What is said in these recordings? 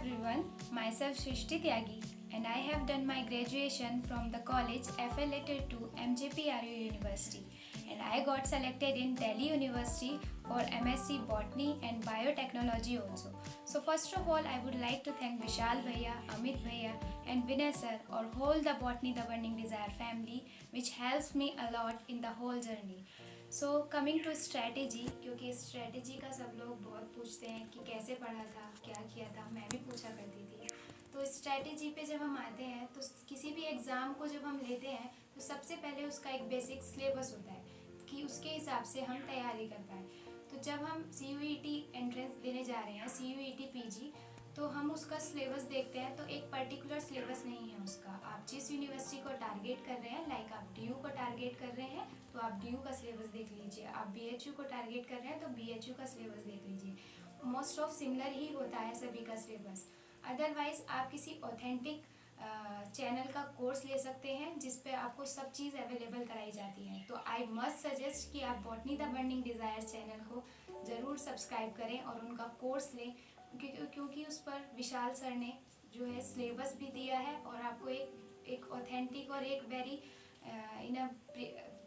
everyone, myself Shrishti Tyagi and I have done my graduation from the college affiliated to MJPRU University and I got selected in Delhi University for MSc Botany and Biotechnology also. So first of all, I would like to thank Vishal Bhaiya, Amit Bhaiya and Vinay sir or whole the Botany the Burning Desire family which helps me a lot in the whole journey. So coming to strategy, क्योंकि strategy का सब लोग बहुत पूछते हैं कि कैसे पढ़ा था, क्या किया था, मैं भी पूछा करती थी। तो स्ट्रैटेजी पे जब हम आते हैं तो किसी भी एग्ज़ाम को जब हम लेते हैं तो सबसे पहले उसका एक बेसिक सिलेबस होता है कि उसके हिसाब से हम तैयारी कर पाएँ। तो जब हम CUET एंट्रेंस देने जा रहे हैं, CUET PG, तो हम उसका सिलेबस देखते हैं तो एक पर्टिकुलर सिलेबस नहीं है उसका। आप जिस यूनिवर्सिटी को टारगेट कर रहे हैं, लाइक आप DU को टारगेट कर रहे हैं तो आप DU का सिलेबस देख लीजिए, आप BHU को टारगेट कर रहे हैं तो BHU का सिलेबस देख लीजिए। मोस्ट ऑफ सिमिलर ही होता है सभी का सिलेबस। अदरवाइज़ आप किसी ऑथेंटिक चैनल का कोर्स ले सकते हैं जिस पे आपको सब चीज़ अवेलेबल कराई जाती है। तो आई मस्ट सजेस्ट कि आप botany the burning desire channel को ज़रूर सब्सक्राइब करें और उनका कोर्स लें, क्योंकि उस पर विशाल सर ने जो है सिलेबस भी दिया है और आपको एक ऑथेंटिक और एक वेरी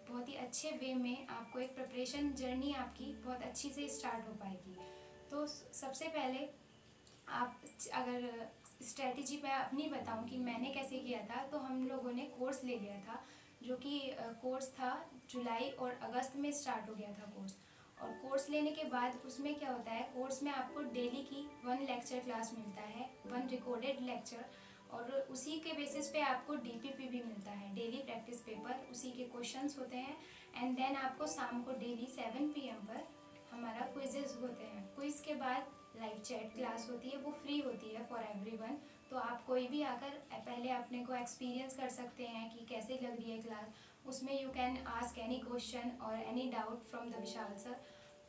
बहुत ही अच्छे वे में आपको एक प्रिपरेशन जर्नी आपकी बहुत अच्छी से स्टार्ट हो पाएगी। तो सबसे पहले आप अगर स्ट्रैटेजी मैं अपनी बताऊं कि मैंने कैसे किया था, तो हम लोगों ने कोर्स ले लिया था जो कि कोर्स था जुलाई और अगस्त में स्टार्ट हो गया था कोर्स। और कोर्स लेने के बाद उसमें क्या होता है, कोर्स में आपको डेली की 1 लेक्चर क्लास मिलता है, 1 रिकॉर्डेड लेक्चर, और उसी के बेसिस पे आपको DPP भी मिलता है, डेली प्रैक्टिस पेपर, उसी के क्वेश्चंस होते हैं। एंड देन आपको शाम को डेली 7 PM पर हमारा क्विजेस होते हैं। क्विज के बाद लाइव चैट क्लास होती है, वो फ्री होती है फॉर एवरीवन। तो आप कोई भी आकर पहले अपने को एक्सपीरियंस कर सकते हैं कि कैसे लग रही है क्लास। उसमें you can ask any question और any doubt from the Vishal sir.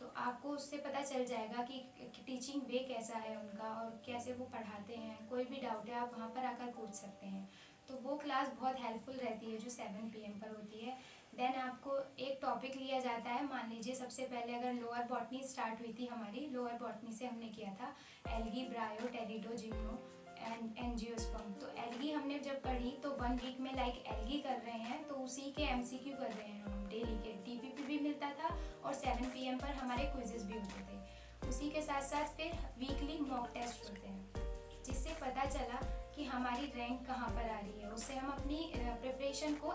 तो आपको उससे पता चल जाएगा कि टीचिंग वे कैसा है उनका और कैसे वो पढ़ाते हैं। कोई भी डाउट है आप वहाँ पर आकर पूछ सकते हैं। तो वो क्लास बहुत हेल्पफुल रहती है जो 7 PM पर होती है। देन आपको एक टॉपिक लिया जाता है। मान लीजिए सबसे पहले अगर लोअर बॉटनी स्टार्ट हुई थी हमारी, लोअर बॉटनी से हमने किया था एल्गी, ब्रायो, टेरिडो, जिम्नो एंड एंजियोस्पर्म। तो एल्गी हमने जब पढ़ी तो 1 वीक में लाइक एल्गी कर रहे हैं तो उसी के MCQ कर रहे हैं हम, डेली के DPP भी मिलता था और 7 PM पर हमारे क्विजेस भी होते थे। उसी के साथ साथ फिर वीकली मॉक टेस्ट होते हैं जिससे पता चला कि हमारी रैंक कहाँ पर आ रही है। उससे हम अपनी प्रिपरेशन को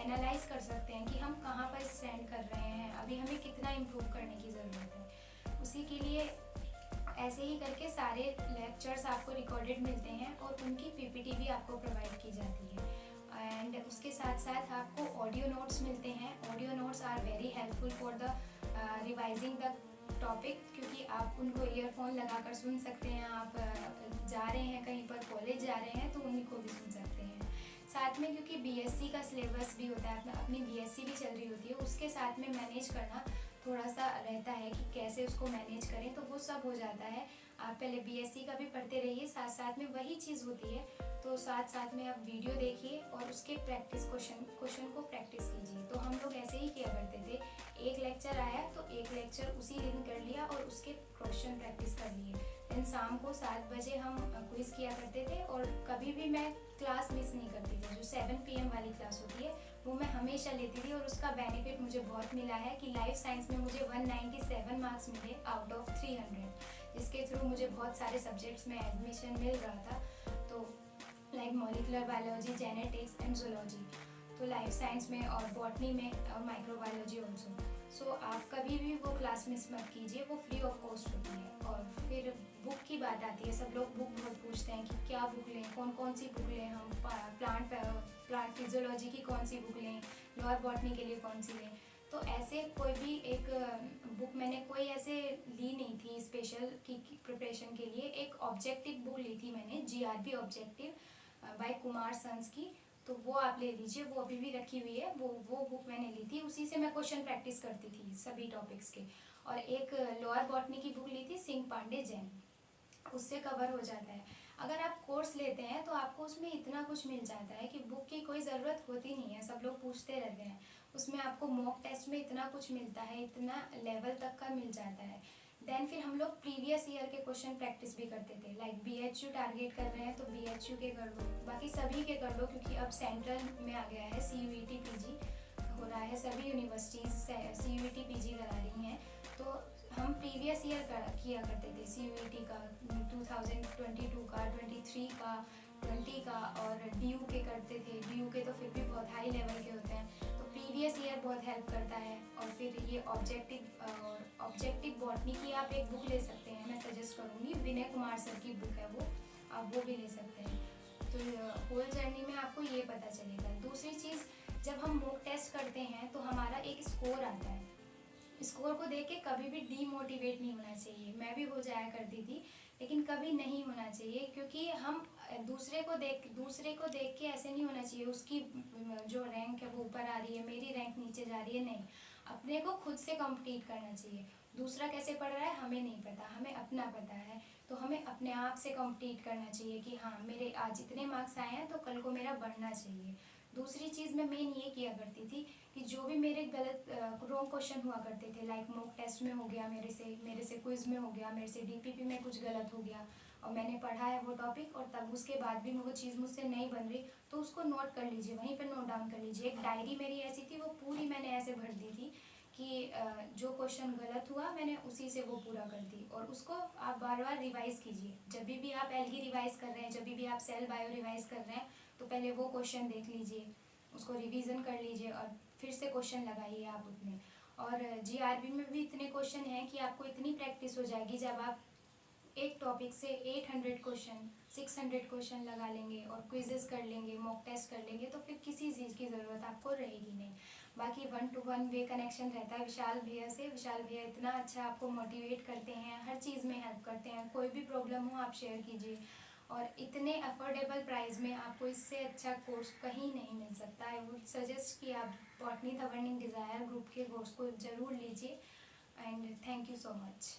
एनालाइज कर सकते हैं कि हम कहाँ पर स्टैंड कर रहे हैं, अभी हमें कितना इम्प्रूव करने की ज़रूरत है। उसी के लिए ऐसे ही करके सारे लेक्चर्स आपको रिकॉर्डेड मिलते हैं और उनकी PPT भी आपको प्रोवाइड की जाती है। एंड उसके साथ साथ आपको ऑडियो नोट्स मिलते हैं। Audio notes are very helpful for the revising the topic, क्योंकि आप उनको ईयरफोन लगाकर सुन सकते हैं। आप जा रहे हैं कहीं पर, कॉलेज जा रहे हैं तो उन्हीं को भी सुन सकते हैं। साथ में क्योंकि BSc का सिलेबस भी होता है, अपनी BSc भी चल रही होती है, उसके साथ में मैनेज करना थोड़ा सा रहता है कि कैसे उसको मैनेज करें, तो वो सब हो जाता है। आप पहले BSc का भी पढ़ते रहिए, साथ साथ में वही चीज़ होती है तो साथ साथ में आप वीडियो देखिए और उसके प्रैक्टिस क्वेश्चन को प्रैक्टिस कीजिए। तो हम लोग ऐसे ही किया करते थे, एक लेक्चर आया तो एक लेक्चर उसी दिन कर लिया और उसके क्वेश्चन प्रैक्टिस कर लिए। देन शाम को 7 बजे हम क्विज किया करते थे और कभी भी मैं क्लास मिस नहीं करती थी। जो 7 PM वाली क्लास होती है वो मैं हमेशा लेती थी और उसका बेनिफिट मुझे बहुत मिला है कि लाइफ साइंस में मुझे 197 मार्क्स मिले आउट ऑफ 300, जिसके थ्रू मुझे बहुत सारे सब्जेक्ट्स में एडमिशन मिल रहा था। तो like molecular biology, genetics and zoology, तो लाइफ साइंस में और बॉटनी में और माइक्रोबायोलॉजी ऑल्सो। सो आप कभी भी वो क्लास मिस मत कीजिए, वो फ्री ऑफ कॉस्ट होती है। और फिर बुक की बात आती है, सब लोग बुक बहुत पूछते हैं कि क्या बुक लें, कौन कौन सी बुक लें हम, प्लांट फिजियोलॉजी की कौन सी बुक लें, लोअर बॉटनी के लिए कौन सी लें। तो ऐसे कोई भी एक बुक मैंने कोई ऐसे ली नहीं थी स्पेशल की प्रिपरेशन के लिए। एक ऑब्जेक्टिव बुक ली थी मैंने, GRB objective by Kumar sons की, तो वो आप ले लीजिए, वो अभी भी रखी हुई है। वो बुक मैंने ली थी, उसी से मैं क्वेश्चन प्रैक्टिस करती थी सभी टॉपिक्स के। और एक लोअर बॉटनी की बुक ली थी, सिंह पांडे जैन, उससे कवर हो जाता है। अगर आप कोर्स लेते हैं तो आपको उसमें इतना कुछ मिल जाता है कि बुक की कोई ज़रूरत होती नहीं है। सब लोग पूछते रहते हैं, उसमें आपको मॉक टेस्ट में इतना कुछ मिलता है, इतना लेवल तक का मिल जाता है। देन फिर हम लोग प्रीवियस ईयर के क्वेश्चन प्रैक्टिस भी करते थे। लाइक BHU टारगेट कर रहे हैं तो BHU के कर लो, बाकी सभी के कर लो, क्योंकि अब सेंट्रल में आ गया है CUET PG हो रहा है, सभी यूनिवर्सिटीज़ CUET PG करा रही हैं। तो हम प्रीवियस ईयर किया करते थे CUET का 2022 का, 23 का, 20 का, और DU के करते थे। DU के तो फिर भी बहुत हाई लेवल के होते हैं, तो प्रीवियस ईयर बहुत हेल्प करता है। और फिर ये ऑब्जेक्टिव बॉटनी की आप एक बुक ले सकते हैं, मैं सजेस्ट करूँगी, विनय कुमार सर की बुक है वो, आप वो भी ले सकते हैं। तो होल जर्नी में आपको ये पता चलेगा। दूसरी चीज़, जब हम मॉक टेस्ट करते हैं तो हमारा एक स्कोर आता है। स्कोर को देख के कभी भी डीमोटिवेट नहीं होना चाहिए। मैं भी हो जाया करती थी, लेकिन कभी नहीं होना चाहिए, क्योंकि हम दूसरे को देख के ऐसे नहीं होना चाहिए उसकी जो रैंक है वो ऊपर आ रही है, मेरी रैंक नीचे जा रही है, नहीं। अपने को खुद से कम्पीट करना चाहिए। दूसरा कैसे पढ़ रहा है हमें नहीं पता, हमें अपना पता है, तो हमें अपने आप से कम्पीट करना चाहिए कि हाँ मेरे आज इतने मार्क्स आए हैं तो कल को मेरा बढ़ना चाहिए। दूसरी चीज़ मैं मेन ये किया करती थी कि जो भी मेरे गलत रॉन्ग क्वेश्चन हुआ करते थे, लाइक मॉक टेस्ट में हो गया, मेरे से क्विज में हो गया, मेरे से DPP में कुछ गलत हो गया, और मैंने पढ़ा है वो टॉपिक और तब उसके बाद भी वो चीज़ मुझसे नहीं बन रही, तो उसको नोट कर लीजिए, वहीं पर नोट डाउन कर लीजिए। एक डायरी मेरी ऐसी थी, वो पूरी मैंने ऐसे भर दी थी कि जो क्वेश्चन गलत हुआ मैंने उसी से वो पूरा कर दी, और उसको आप बार बार रिवाइज़ कीजिए। जब भी आप एल्गी रिवाइज़ कर रहे हैं, जब भी आप सेल बायो रिवाइज़ कर रहे हैं, तो पहले वो क्वेश्चन देख लीजिए, उसको रिवीजन कर लीजिए, और फिर से क्वेश्चन लगाइए आप उतने। और GRB में भी इतने क्वेश्चन हैं कि आपको इतनी प्रैक्टिस हो जाएगी, जब आप एक टॉपिक से 800 क्वेश्चन 600 क्वेश्चन लगा लेंगे और क्विजेस कर लेंगे, मॉक टेस्ट कर लेंगे, तो फिर किसी चीज़ की ज़रूरत आपको रहेगी नहीं। बाकी 1-to-1 वे कनेक्शन रहता है विशाल भैया से। विशाल भैया इतना अच्छा आपको मोटिवेट करते हैं, हर चीज़ में हेल्प करते हैं, कोई भी प्रॉब्लम हो आप शेयर कीजिए, और इतने अफोर्डेबल प्राइस में आपको इससे अच्छा कोर्स कहीं नहीं मिल सकता। आई वुड सजेस्ट कि आप botany the burning desire group के कोर्स को ज़रूर लीजिए। And thank you so much.